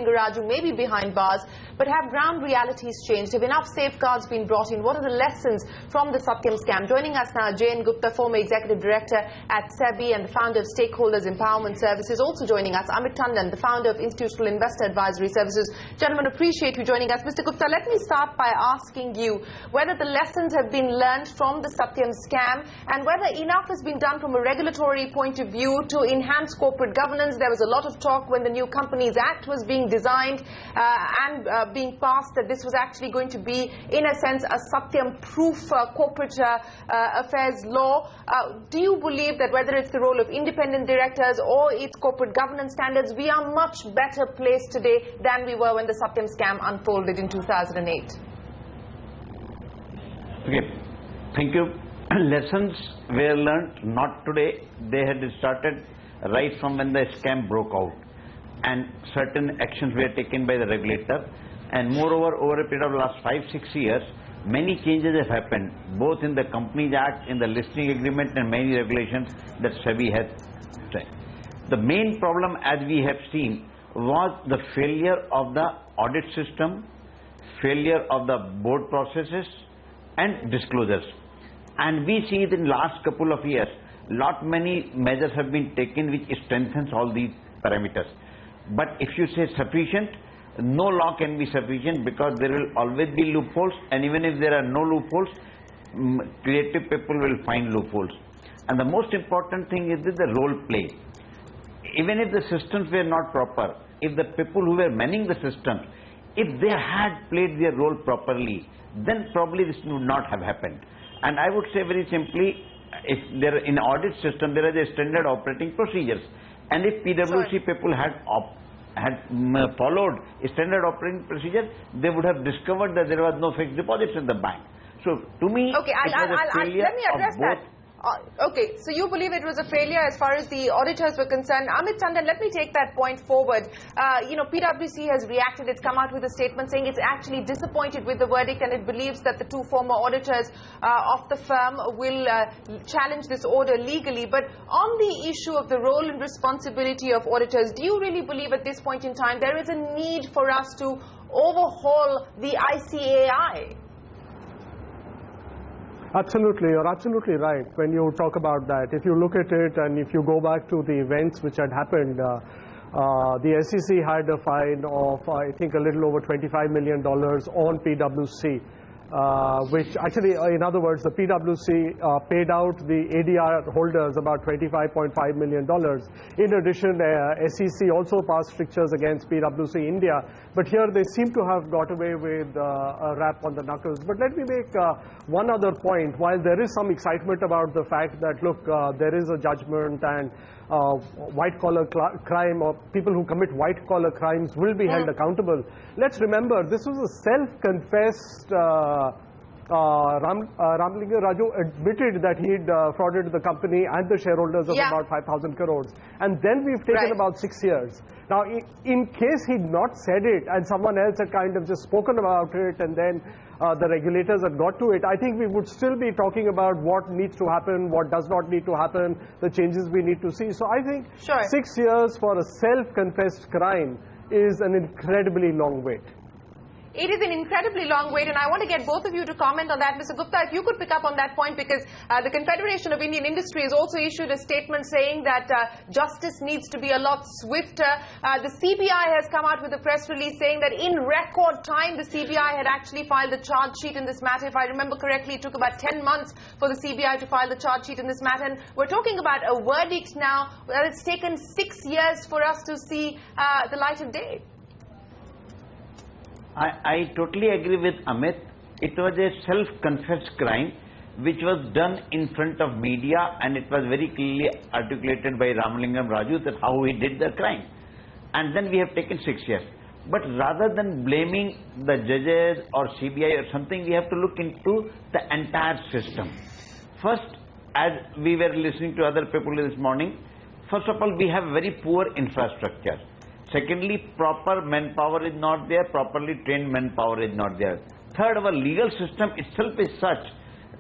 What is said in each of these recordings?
Raju may be behind bars, but have ground realities changed? Have enough safeguards been brought in? What are the lessons from the Satyam scam? Joining us now, Gupta, former Executive Director at SEBI and the founder of Stakeholders Empowerment Services. Also joining us, Amit, the founder of Institutional Investor Advisory Services. Gentlemen, appreciate you joining us. Mr. Gupta, let me start by asking you whether the lessons have been learned from the Satyam scam and whether enough has been done from a regulatory point of view to enhance corporate governance. There was a lot of talk when the new Companies Act was being designed and being passed that this was actually going to be, in a sense, a Satyam-proof corporate affairs law. Do you believe that whether it's the role of independent directors or its corporate governance standards, we are much better placed today than we were when the Satyam scam unfolded in 2008? Okay, thank you. Lessons were learned not today. They had started right from when the scam broke out, and certain actions were taken by the regulator. And moreover, over a period of last 5-6 years, many changes have happened, both in the Companies Act, in the listing agreement, and many regulations that SEBI has said. The main problem, as we have seen, was the failure of the audit system, failure of the board processes, and disclosures. And we see that in the last couple of years, many measures have been taken which strengthens all these parameters. But if you say sufficient, no law can be sufficient, because there will always be loopholes, and even if there are no loopholes, creative people will find loopholes. And the most important thing is the role play. Even if the systems were not proper, if the people who were manning the systems, if they had played their role properly, then probably this would not have happened. And I would say very simply, if there in audit system there is a standard operating procedures, and if PwC people had followed a standard operating procedure, they would have discovered that there was no fixed deposits in the bank. So to me, okay, let me address that. Okay, so you believe it was a failure as far as the auditors were concerned. Amit, Tandon, let me take that point forward. PwC has reacted. It's come out with a statement saying it's actually disappointed with the verdict, and it believes that the two former auditors of the firm will challenge this order legally. But on the issue of the role and responsibility of auditors, do you really believe at this point in time there is a need for us to overhaul the IiAS? Absolutely, you're absolutely right when you talk about that. If you look at it and if you go back to the events which had happened, the SEC had a fine of, I think, a little over $25 million on PwC, which actually, in other words, the PwC paid out the ADR holders about $25.5 million. In addition, SEC also passed strictures against PwC India, but here they seem to have got away with a rap on the knuckles. But let me make one other point. While there is some excitement about the fact that, look, there is a judgment and white-collar crime, or people who commit white-collar crimes will be held accountable. Let's remember, this was a self-confessed Ramlinga Raju admitted that he'd frauded the company and the shareholders of about 5,000 crores. And then we've taken about 6 years. Now, in case he'd not said it and someone else had kind of just spoken about it and then the regulators had got to it, I think we would still be talking about what needs to happen, what does not need to happen, the changes we need to see. So I think 6 years for a self-confessed crime is an incredibly long wait. It is an incredibly long wait, and I want to get both of you to comment on that. Mr. Gupta, if you could pick up on that point, because the Confederation of Indian Industry has also issued a statement saying that justice needs to be a lot swifter. The CBI has come out with a press release saying that in record time, the CBI had actually filed a charge sheet in this matter. If I remember correctly, it took about 10 months for the CBI to file the charge sheet in this matter. And we're talking about a verdict now that it's taken 6 years for us to see the light of day. I totally agree with Amit. It was a self-confessed crime which was done in front of media, and it was very clearly articulated by Ramalingam Raju that how he did the crime. And then we have taken 6 years. But rather than blaming the judges or CBI or something, we have to look into the entire system. First, as we were listening to other people this morning, first of all, we have very poor infrastructure. Secondly, proper manpower is not there, properly trained manpower is not there. Third, our legal system itself is such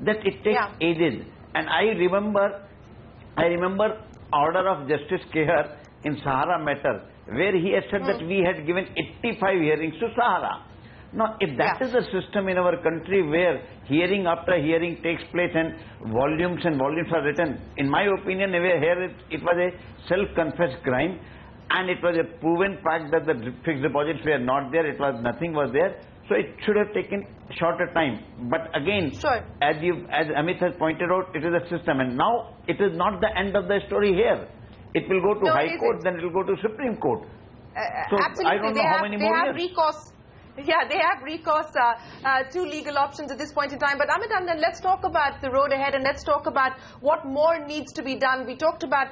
that it takes ages. And I remember order of Justice Kehar in Sahara matter, where he has said that we had given 85 hearings to Sahara. Now, if that is the system in our country where hearing after hearing takes place and volumes are written, in my opinion, here it was a self-confessed crime, and it was a proven fact that the fixed deposits were not there, nothing was there. So it should have taken shorter time. But again, as Amit has pointed out, it is a system, and now it is not the end of the story here. It will go to High Court, then it will go to Supreme Court. So absolutely. I don't know how many more years. Recourse. Yeah, they have recourse to legal options at this point in time. But Amit, and then let's talk about the road ahead, and let's talk about what more needs to be done. We talked about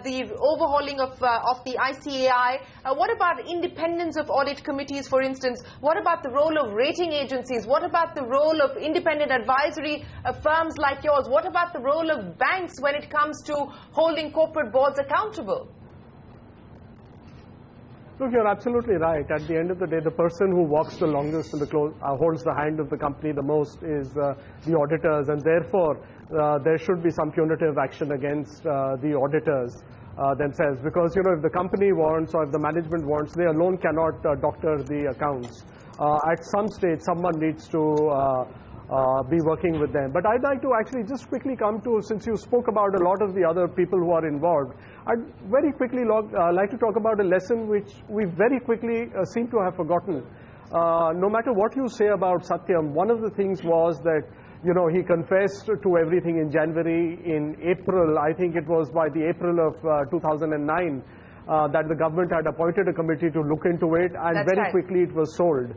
the overhauling of the IiAS. What about independence of audit committees, for instance? What about the role of rating agencies? What about the role of independent advisory firms like yours? What about the role of banks when it comes to holding corporate boards accountable? Look, you're absolutely right. At the end of the day, the person who walks the longest and holds the hand of the company the most is the auditors, and therefore there should be some punitive action against the auditors themselves, because if the company wants or if the management wants, they alone cannot doctor the accounts. At some stage, someone needs to be working with them. But I'd like to actually just quickly come to, since you spoke about a lot of the other people who are involved, I'd very quickly like to talk about a lesson which we very quickly seem to have forgotten. No matter what you say about Satyam, one of the things was that he confessed to everything in January. In April, I think it was by the April of 2009, that the government had appointed a committee to look into it, and very quickly it was sold.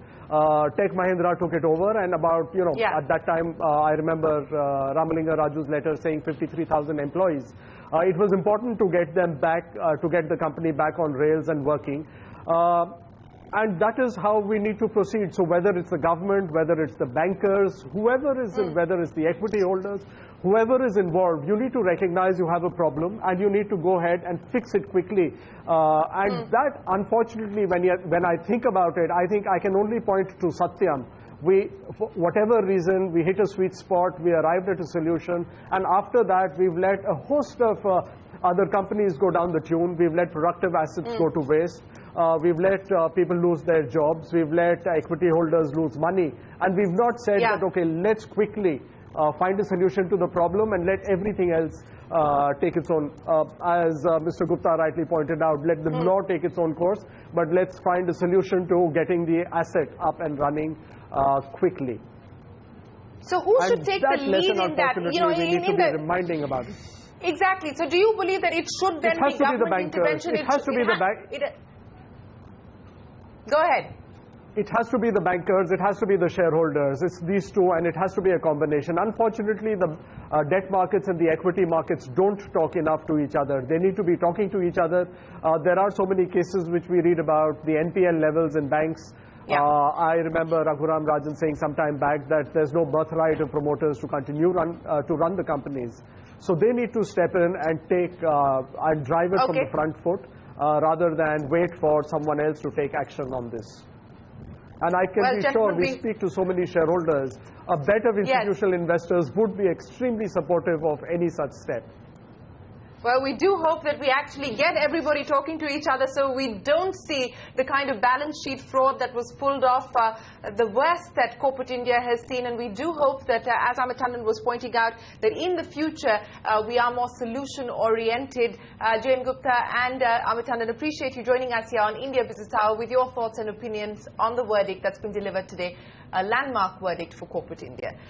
Tech Mahindra took it over, and about, at that time, I remember Ramalinga Raju's letter saying 53,000 employees. It was important to get them back, to get the company back on rails and working. And that is how we need to proceed. So whether it's the government, whether it's the bankers, whoever is in, whether it's the equity holders, whoever is involved, you need to recognize you have a problem and you need to go ahead and fix it quickly. And that, unfortunately, when I think about it, I think I can only point to Satyam. For whatever reason, we hit a sweet spot, we arrived at a solution, and after that, we've let a host of other companies go down the tune. We've let productive assets go to waste. We've let people lose their jobs. We've let equity holders lose money. And we've not said that, okay, let's quickly find a solution to the problem and let everything else take its own, as Mr. Gupta rightly pointed out, let the law take its own course, but let's find a solution to getting the asset up and running quickly. So who should take the lead in that? We need to be reminding about it. Exactly. So do you believe that it should then be government intervention? It has to be the bank. Go ahead. It has to be the bankers, it has to be the shareholders, it's these two, and it has to be a combination. Unfortunately, the debt markets and the equity markets don't talk enough to each other. They need to be talking to each other. There are so many cases which we read about, the NPL levels in banks. I remember Raghuram Rajan saying some time back that there's no birthright of promoters to continue to run the companies. So they need to step in and take and drive it from the front foot rather than wait for someone else to take action on this. And I can be sure, we speak to so many shareholders, a bet of institutional investors would be extremely supportive of any such step. Well, we do hope that we actually get everybody talking to each other so we don't see the kind of balance sheet fraud that was pulled off, the worst that corporate India has seen. And we do hope that, as Amit Tandon was pointing out, that in the future we are more solution-oriented. Jane Gupta and Amit Tandon, appreciate you joining us here on India Business Hour with your thoughts and opinions on the verdict that's been delivered today, a landmark verdict for corporate India.